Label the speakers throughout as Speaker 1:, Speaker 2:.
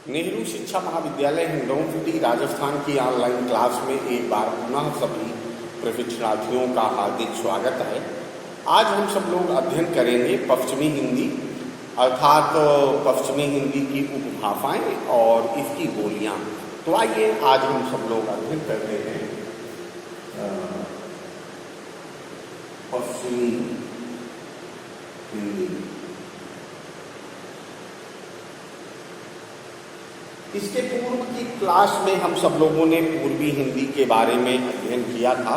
Speaker 1: नेहरू शिक्षा महाविद्यालय हिंडौन सिटी राजस्थान की ऑनलाइन क्लास में एक बार पुनः सभी प्रशिक्षणार्थियों का हार्दिक स्वागत है। आज हम सब लोग अध्ययन करेंगे पश्चिमी हिंदी अर्थात पश्चिमी हिंदी की उपभाषाएं और इसकी बोलियां। तो आइए आज हम सब लोग अध्ययन करते हैं पश्चिमी हिंदी। इसके पूर्व की क्लास में हम सब लोगों ने पूर्वी हिंदी के बारे में अध्ययन किया था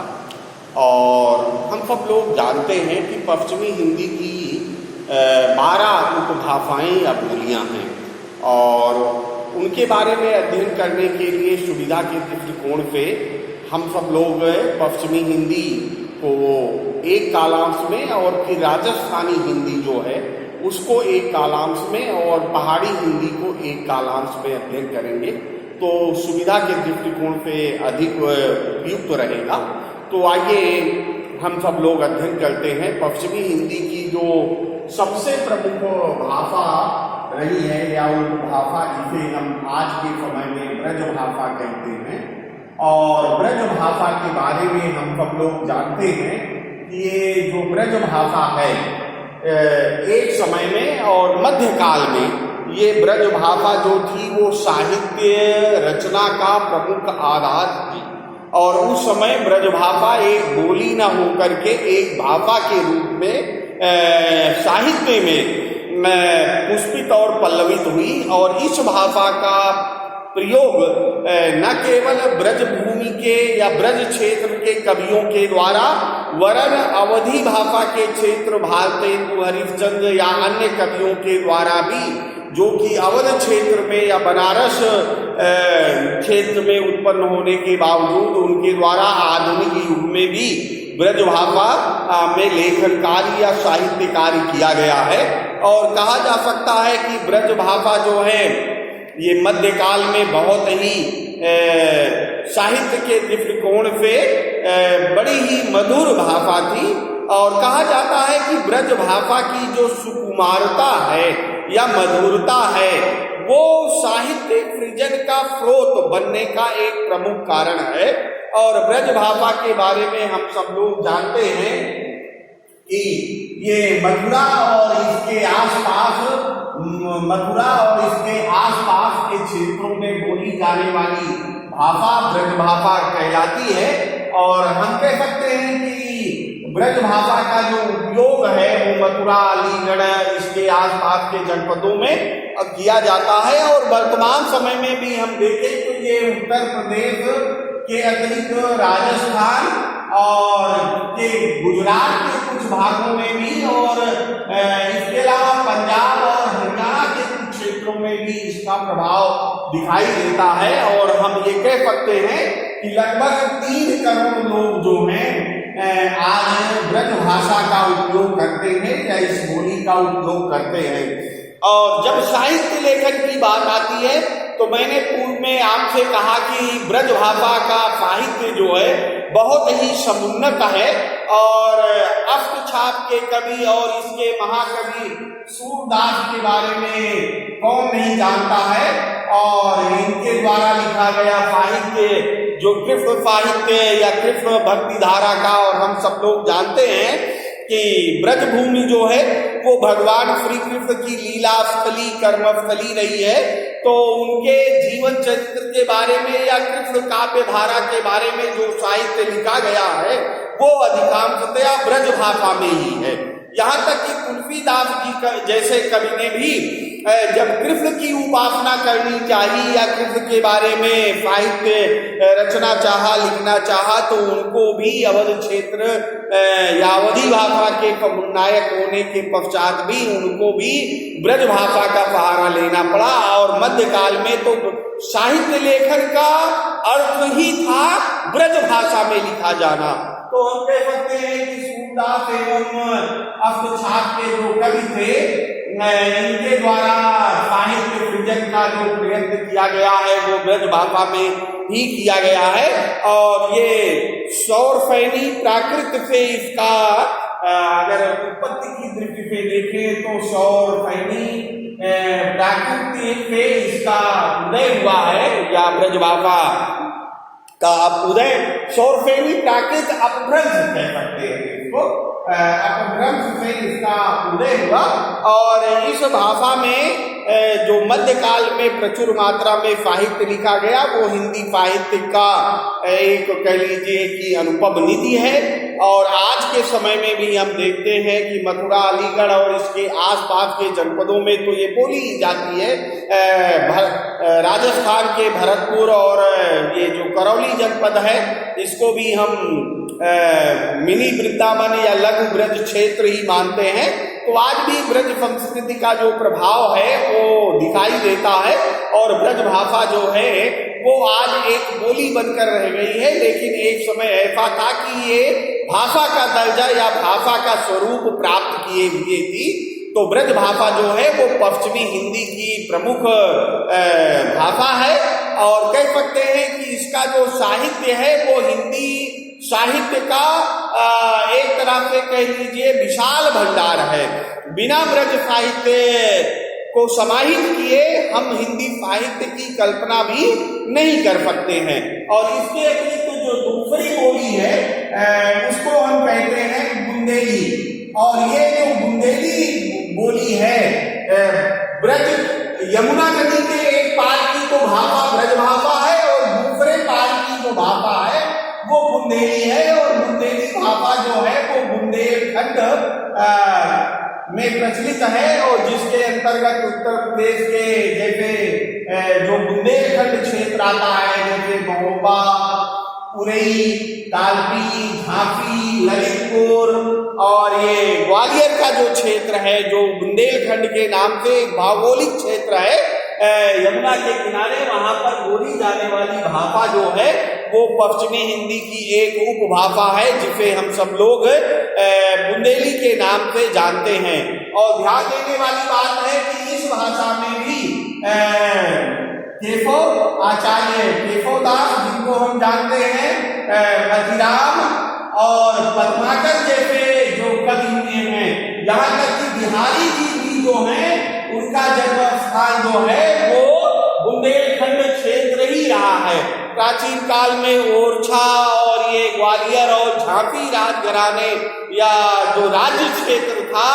Speaker 1: और हम सब लोग जानते हैं कि पश्चिमी हिंदी की 12 उपभाषाएं या बोलियां हैं और उनके बारे में अध्ययन करने के लिए सुविधा के दृष्टिकोण से हम सब लोग पश्चिमी हिंदी को एक कालांश में और फिर राजस्थानी हिंदी जो है उसको एक कालांश में और पहाड़ी हिंदी को एक कालांश में अध्ययन करेंगे तो सुविधा के दृष्टिकोण से अधिक उपयुक्त रहेगा। तो आइए हम सब लोग अध्ययन करते हैं पश्चिमी हिंदी की जो सबसे प्रमुख भाषा रही है या उपभाषा, जिसे हम आज के समय में ब्रज भाषा कहते हैं। और ब्रज भाषा के बारे में हम सब लोग जानते हैं कि ये जो ब्रज भाषा है एक समय में और मध्यकाल में ये ब्रज भाषा जो थी वो साहित्य रचना का प्रमुख आधार थी और उस समय ब्रज भाषा एक बोली न होकर के एक भाषा के रूप में साहित्य में पुष्पित और पल्लवित हुई। और इस भाषा का प्रयोग न केवल ब्रज भूमि के या ब्रज क्षेत्र के कवियों के द्वारा वरन अवधी भाषा के क्षेत्र भारतेंदु हरिश्चंद्र या अन्य कवियों के द्वारा भी, जो कि अवध क्षेत्र में या बनारस क्षेत्र में उत्पन्न होने के बावजूद उनके द्वारा आधुनिक युग में भी ब्रज भाषा में लेखन कार्य या साहित्य कार्य किया गया है। और कहा जा सकता है कि ब्रज भाषा जो है ये मध्यकाल में बहुत ही साहित्य के दृष्टिकोण से बड़ी ही मधुर भाषा थी। और कहा जाता है कि ब्रज भाषा की जो सुकुमारता है या मधुरता है वो साहित्य सृजन का स्रोत बनने का एक प्रमुख कारण है। और ब्रज भाषा के बारे में हम सब लोग जानते हैं कि ये मथुरा और इसके आसपास के क्षेत्रों में बोली जाने वाली भाषा ब्रज भाषा कहलाती है। और हम कह सकते हैं कि ब्रज भाषा का जो उपयोग है वो मथुरा अलीगढ़ इसके आसपास के जनपदों में किया जाता है। और वर्तमान समय में भी हम देखें तो ये उत्तर प्रदेश के अतिरिक्त राजस्थान और ये गुजरात के कुछ भागों में भी और इसके अलावा पंजाब और हरियाणा के कुछ क्षेत्रों में भी इसका प्रभाव दिखाई देता है। और हम ये कह सकते हैं कि लगभग 3 करोड़ लोग जो हैं आज ब्रज भाषा का उपयोग करते हैं या इस बोली का उपयोग करते हैं। और जब साहित्य लेखन की बात आती है तो मैंने पूर्व में आपसे कहा कि ब्रज भाषा का साहित्य जो है बहुत ही समुन्नत है। और अष्टछाप के कवि और इसके महाकवि सूरदास के बारे में कौन नहीं जानता है। और इनके द्वारा लिखा गया साहित्य जो कृष्ण साहित्य या कृष्ण भक्ति धारा का, और हम सब लोग जानते हैं कि ब्रजभूमि जो है वो भगवान श्री कृष्ण की लीला स्थली कर्मस्थली रही है। तो उनके जीवन चरित्र के बारे में या कृष्ण काव्य धारा के बारे में जो साहित्य लिखा गया है वो अधिकांशतया ब्रज भाषा में ही है। यहाँ तक कि तुलसीदास जी जैसे कवि ने भी जब कृष्ण की उपासना करनी चाहिए या कृष्ण के बारे में साहित्य रचना चाहा लिखना चाहा तो उनको भी अवध क्षेत्र या अवधी भाषा के नायक होने के पश्चात भी उनको भी ब्रज भाषा का सहारा लेना पड़ा। और मध्यकाल में तो साहित्य लेखन का अर्थ ही था ब्रज भाषा में लिखा जाना। तो हम कह सकते हैं कि सूरदास एवं अष्टछाप के जो कवि थे इनके द्वारा साहित्य सृजन का जो प्रयत्न किया गया है वो ब्रज भाषा में ही किया गया है। और ये सौर फैनी प्राकृत से इसका अगर उत्पत्ति की दृष्टि से देखें तो सौर फैनी प्राकृतिक से इसका उदय हुआ है, या ब्रजभाषा का उदय शौर से भी प्राकृत अपभ्रंश कह सकते हैं इसको, अपभ्रंश से इसका उदय हुआ। और इस भाषा में जो मध्यकाल में प्रचुर मात्रा में साहित्य लिखा गया वो हिंदी साहित्य का एक कह लीजिए कि अनुपम निधि है। और आज के समय में भी हम देखते हैं कि मथुरा, अलीगढ़ और इसके आसपास के जनपदों में तो ये बोली जाती है। राजस्थान के भरतपुर और ये जो करौली जनपद है इसको भी हम मिनी वृंदावन या लघु ब्रज क्षेत्र ही मानते हैं। तो आज भी ब्रज संस्कृति का जो प्रभाव है वो दिखाई देता है, और ब्रज भाषा जो है वो आज एक बोली बनकर रह गई है। लेकिन एक समय ऐसा था कि ये भाषा का दर्जा या भाषा का स्वरूप प्राप्त किए हुए थी। तो ब्रज भाषा जो है वो पश्चिमी हिंदी की प्रमुख भाषा है, और कह सकते हैं कि इसका जो साहित्य है वो हिंदी साहित्य का एक तरह से कह लीजिए विशाल भंडार है। बिना ब्रज साहित्य को समाहित किए हम हिंदी साहित्य की कल्पना भी नहीं कर सकते हैं। और इसके अतिरिक्त जो दूसरी बोली है उसको हम कहते हैं बुंदेली। और ये जो बुंदेली बोली है, ब्रज यमुना नदी के एक पार की तो भाषा ब्रज भाषा है और दूसरे पार की जो भाषा है वो बुंदेली है। और बुंदेली भाषा जो है वो बुंदेलखंड में प्रचलित है, और जिसके अंतर्गत उत्तर प्रदेश के जैसे जो बुंदेलखंड क्षेत्र आता है, जैसे महोबा, उरई, कालपी, झांसी, ललितपुर और ये ग्वालियर का जो क्षेत्र है जो बुंदेलखंड के नाम से एक भौगोलिक क्षेत्र है यमुना के किनारे, वहां पर बोली जाने वाली भाषा जो है वो पश्चिमी हिंदी की एक उपभाषा है जिसे हम सब लोग बुंदेली के नाम से जानते हैं। और ध्यान देने वाली बात है कि इस भाषा में भी केशव आचार्य, केशवदास जिनको हम जानते हैं, मतिराम और पद्माकर जैसे जो कवि हुए हैं, यहाँ तक कि बिहारी जी भी जो है उनका जन्म स्थान जो है वो बुंदेलखंड क्षेत्र ही रहा है। प्राचीन काल में ओरछा और ये ग्वालियर और झांसी राजघराने या जो राज्य क्षेत्र था,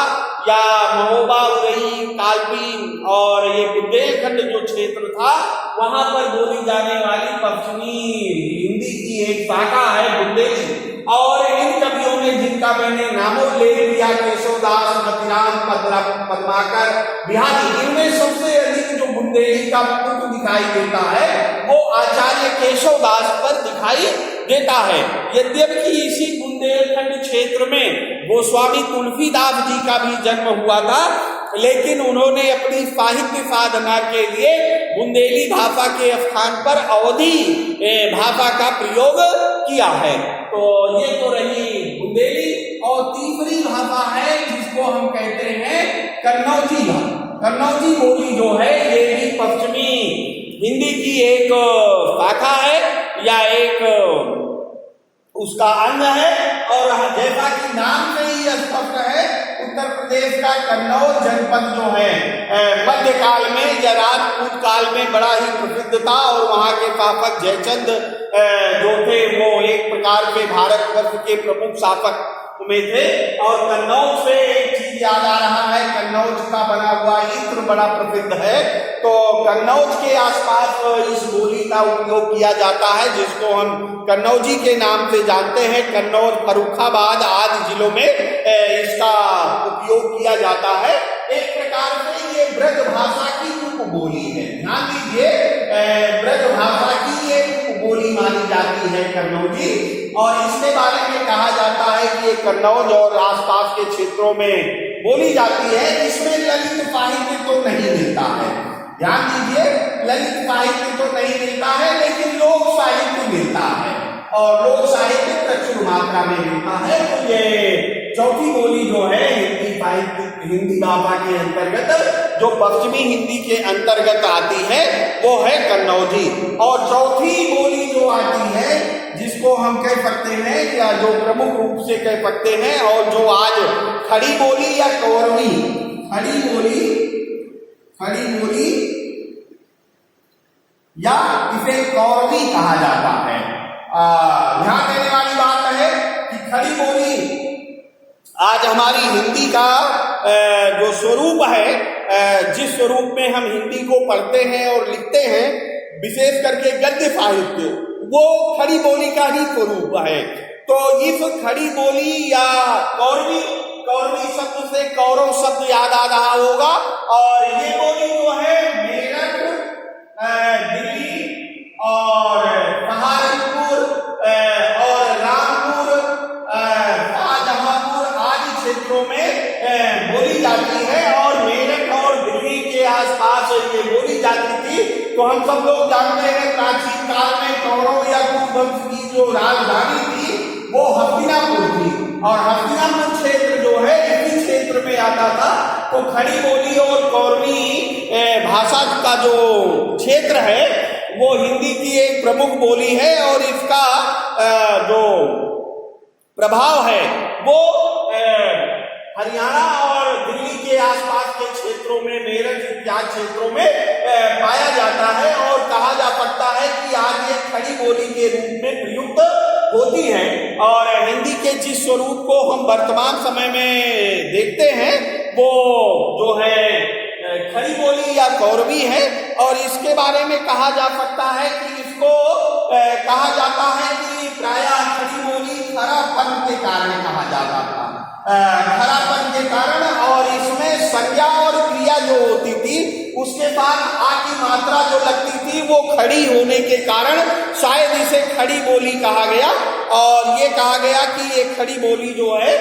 Speaker 1: या महोबा, उरई, कालपी और ये बुंदेलखंड जो क्षेत्र था, वहां पर बोली जाने वाली पश्चिमी हिंदी की एक शाखा है बुंदेली। और इन कवियों ने जिनका मैंने नामोल्लेख किया, केशवदास, मतिराम, पद्माकर, बिहारी, इनमें सबसे अधिक जो बुंदेली का पुट दिखाई देता है वो आचार्य केशवदास पर दिखाई देता है। यद्यपि इसी बुंदेलखंड क्षेत्र में गोस्वामी तुलसीदास जी का भी जन्म हुआ था, लेकिन उन्होंने अपनी साहित्य साधना के लिए बुंदेली भाषा के स्थान पर अवधी भाषा का प्रयोग किया है। तो ये तो रही बुंदेली। और तीसरी भाषा है जिसको हम कहते हैं कन्नौजी। कन्नौजी बोली जो है ये भी पश्चिमी हिंदी की एक शाखा है या एक उसका अंग है। और जैसा कि नाम से ही स्पष्ट है, उत्तर प्रदेश का कन्नौज जनपद जो है मध्यकाल में या राजपूत काल में बड़ा ही प्रसिद्ध था, और वहां के शासक जयचंद जो थे वो एक प्रकार के भारतवर्ष के प्रमुख शासक में थे। और कन्नौज से एक चीज याद आ रहा है, कन्नौज का बना हुआ इत्र बड़ा प्रसिद्ध है। तो कन्नौज के आसपास इस बोली का उपयोग किया जाता है जिसको हम कन्नौजी के नाम से जानते हैं। कन्नौज, फर्रुखाबाद आदि जिलों में इसका उपयोग किया जाता है। एक प्रकार से ये ब्रज भाषा की उपबोली है। ध्यान दीजिए, ब्रज भाषा की ये उपबोली मानी जाती है कन्नौजी। और इसके बारे में कहा जाता है कि ये कन्नौज और आसपास के क्षेत्रों में बोली जाती है। इसमें ललित साहित्य तो नहीं मिलता है, ध्यान दीजिए, ललित साहित्य तो नहीं मिलता है, लेकिन लोक साहित्य मिलता है, और लोक साहित्य प्रचुर मात्रा में मिलता है। तो ये चौथी बोली जो है हिंदी साहित्य, हिंदी भाषा के अंतर्गत जो पश्चिमी हिंदी के अंतर्गत आती है वो है कन्नौजी। और चौथी बोली जो आती है जिसको हम कह सकते हैं या जो प्रमुख रूप से कह सकते हैं, और जो आज खड़ी बोली या कौरवी, खड़ी बोली खड़ी बोली या इसे कौरवी कहा जाता है। ध्यान देने वाली बात है कि खड़ी बोली आज हमारी हिंदी का जो स्वरूप है, जिस स्वरूप में हम हिंदी को पढ़ते हैं और लिखते हैं, विशेष करके गद्य साहित्य, वो खड़ी बोली का ही स्वरूप है। तो इस खड़ी बोली या कौरवी शब्द से कौरव शब्द याद आ रहा होगा। और ये बोली जो है मेरठ, दिल्ली और सहारनपुर और रामपुर, शाहजहांपुर आदि क्षेत्रों में बोली जाती है। और मेरठ और दिल्ली के आसपास ये बोली जाती थी। तो हम सब लोग जानते हैं प्राचीन काल में कौरव या कुरुवंश की जो राजधानी थी वो हस्तिनापुर थी। और हस्तिनापुर क्षेत्र जो है इसी क्षेत्र में आता था। तो खड़ी बोली और कौरवी भाषा का जो क्षेत्र है वो हिंदी की एक प्रमुख बोली है। और इसका जो प्रभाव है वो हरियाणा और दिल्ली के आसपास के क्षेत्रों में, मेरठ इत्यादि क्षेत्रों में पाया जाता है। और कहा जा सकता है कि आज ये खड़ी बोली के रूप में प्रयुक्त होती है। और हिंदी के जिस स्वरूप को हम वर्तमान समय में देखते हैं वो जो है खड़ी बोली या कौरवी है। और इसके बारे में कहा जा सकता है कि इसको कहा जाता है कि प्रायः खड़ी बोली खरापन के कारण कहा जाता था, खरापन के कारण। और इसमें संज्ञा और क्रिया जो होती थी उसके साथ आ की मात्रा जो लगती थी वो खड़ी होने के कारण शायद इसे खड़ी बोली कहा गया। और ये कहा गया कि ये खड़ी बोली जो है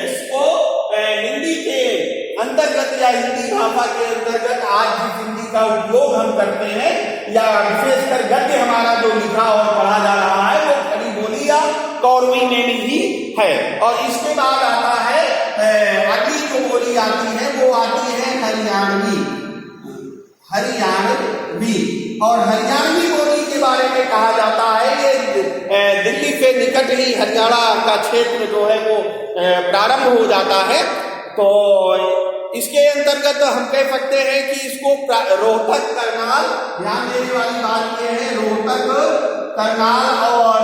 Speaker 1: इसको हिंदी के अंतर्गत या हिंदी भाषा के अंतर्गत आज जिस हिंदी का उपयोग हम करते हैं या विशेषकर गद्य हमारा जो लिखा और पढ़ा जा रहा है वो खड़ी बोली या कौरवी में ही है। और इसके बाद आता है अगली जो बोली आती है वो आती है हरियाणवी। और हरियाणवी बोली के बारे में कहा जाता है ये दिल्ली के निकट ही हरियाणा का क्षेत्र जो है वो प्रारंभ हो जाता है। तो इसके अंतर्गत हम कह सकते हैं कि इसको रोहतक, करनाल, ध्यान देने वाली बात यह है, रोहतक, करनाल और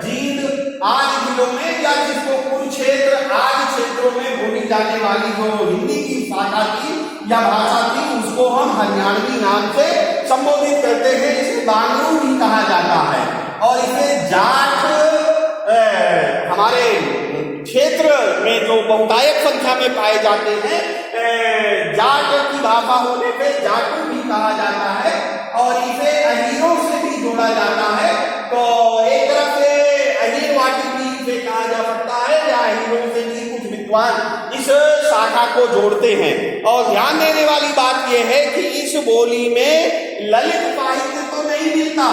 Speaker 1: जींद आदि जिलों में या जिसको कुरुक्षेत्र आदि क्षेत्रों में बोली जाने वाली जो हिंदी की शाखा थी या भाषा थी उसको हम हरियाणवी नाम से संबोधित करते हैं। इसे बांगरू भी कहा जाता है। और इसे जाट हमारे क्षेत्र में जो बहुतायत संख्या में पाए जाते हैं, जाट की भाषा होने पे जाटू भी कहा जाता है। और इसे अहीरों से भी जोड़ा जाता है। तो एक तरह से अहीरवादी भी इसे कहा जा सकता है या अहीरों से भी कुछ विद्वान इस शाखा को जोड़ते हैं। और ध्यान देने वाली बात यह है कि इस बोली में ललित साहित्य तो नहीं मिलता,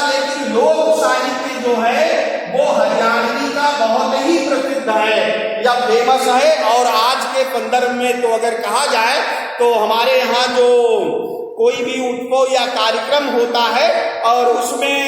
Speaker 1: लेकिन लोक साहित्य जो है वो हरियाणवी का बहुत ही प्रसिद्ध है या फेमस है। और आज के संदर्भ में तो अगर कहा जाए तो हमारे यहाँ जो कोई भी उत्सव या कार्यक्रम होता है और उसमें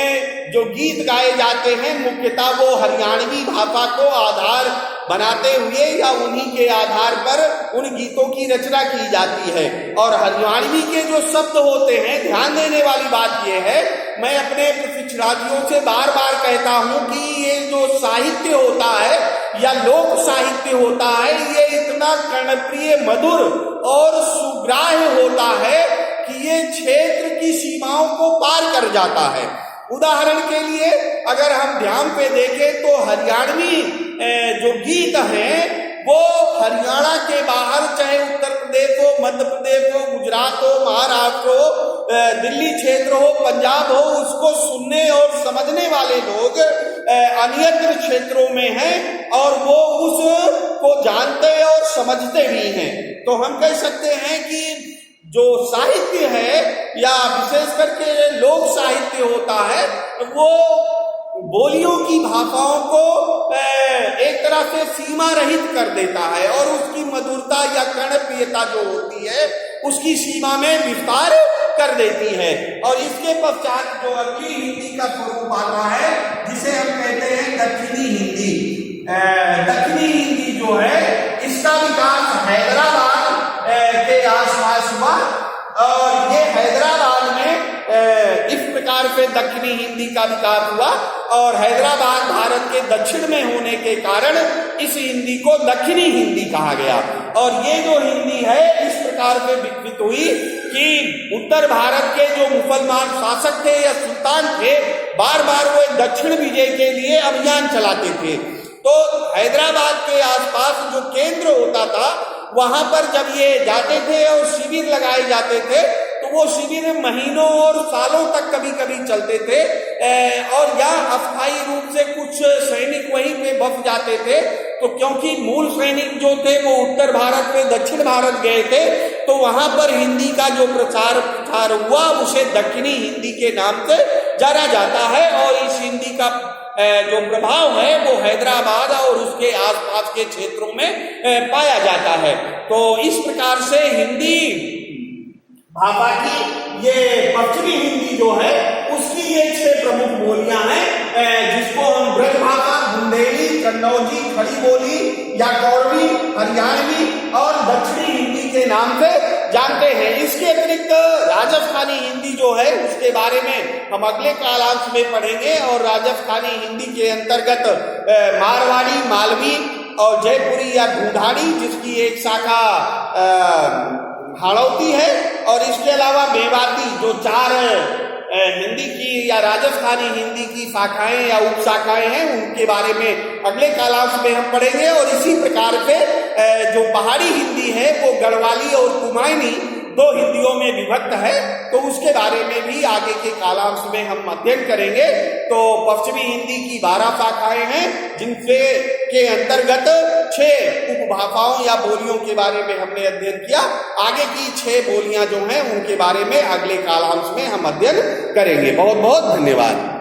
Speaker 1: जो गीत गाए जाते हैं मुख्यतः वो हरियाणवी भाषा को आधार बनाते हुए या उन्हीं के आधार पर उन गीतों की रचना की जाती है। और हरियाणवी के जो शब्द होते हैं, ध्यान देने वाली बात यह है, मैं अपने प्रशिक्षणार्थियों से बार बार कहता हूं कि ये जो साहित्य होता है या लोक साहित्य होता है ये इतना कर्णप्रिय, मधुर और सुग्राह्य होता है कि ये क्षेत्र की सीमाओं को पार कर जाता है। उदाहरण के लिए अगर हम ध्यान पे देखें तो हरियाणवी जो गीत हैं वो हरियाणा के बाहर, चाहे उत्तर प्रदेश हो, मध्य प्रदेश हो, गुजरात हो, महाराष्ट्र हो, दिल्ली क्षेत्र हो, पंजाब हो, उसको सुनने और समझने वाले लोग अन्यत्र क्षेत्रों में हैं और वो उसको जानते और समझते भी हैं। तो हम कह सकते हैं कि जो साहित्य है या विशेष करके लोक साहित्य होता है वो बोलियों की भाषाओं को एक तरह से सीमा रहित कर देता है और उसकी मधुरता या कर्णप्रियता जो होती है उसकी सीमा में विस्तार कर देती है। और इसके पश्चात जो अगली हिंदी का स्वरूप आता है जिसे हम कहते हैं दक्षिणी हिंदी। दक्षिणी हिंदी जो है इस इसका विकास हैदराबाद के आसपास हुआ और ये हैदराबाद में इस प्रकार से दक्षिणी हिंदी का विकास हुआ और हैदराबाद भारत के दक्षिण में होने के कारण इस हिंदी को दक्षिणी हिंदी कहा गया। और ये जो हिंदी है इस प्रकार से विकसित हुई कि उत्तर भारत के जो मुसलमान शासक थे या सुल्तान थे, बार बार वो दक्षिण विजय के लिए अभियान चलाते थे। तो हैदराबाद के आसपास जो केंद्र होता था वहां पर जब ये जाते थे और शिविर लगाए जाते थे तो वो शिविर महीनों और सालों तक कभी कभी चलते थे और यहाँ अस्थायी रूप से कुछ सैनिक वहीं पे बस जाते थे। तो क्योंकि मूल सैनिक जो थे वो उत्तर भारत में दक्षिण भारत गए थे तो वहां पर हिंदी का जो प्रचार हुआ उसे दक्षिणी हिंदी के नाम से जाना जाता है और इस हिंदी का जो प्रभाव है वो हैदराबाद और उसके आसपास के क्षेत्रों में पाया जाता है। तो इस प्रकार से हिंदी भाषा की ये पश्चिमी हिंदी जो है उसकी ये 6 प्रमुख बोलियां हैं जिसको हम ब्रज भाषा, बुंदेली, कन्नौजी, खड़ी बोली या कौरवी, हरियाणवी और दक्षिणी हिंदी के नाम से जानते हैं। इसके अतिरिक्त राजस्थानी हिंदी जो है उसके बारे में हम अगले कालांश में पढ़ेंगे और राजस्थानी हिंदी के अंतर्गत मारवाड़ी, मालवी और जयपुरी या ढूंढाड़ी जिसकी एक शाखा हाड़ौती है और इसके अलावा मेवाती जो 4 हिंदी की या राजस्थानी हिंदी की शाखाएं या उपशाखाएं हैं उनके बारे में अगले कालांश में हम पढ़ेंगे। और इसी प्रकार से जो पहाड़ी हिंदी है वो गढ़वाली और कुमायूनी 2 हिंदियों में विभक्त है तो उसके बारे में भी आगे के कालांश में हम अध्ययन करेंगे। तो पश्चिमी हिंदी की 12 शाखाएं हैं जिनसे के अंतर्गत 6 उपभाषाओं या बोलियों के बारे में हमने अध्ययन किया। आगे की 6 बोलियां जो हैं उनके बारे में अगले कालांश में हम अध्ययन करेंगे। बहुत बहुत धन्यवाद।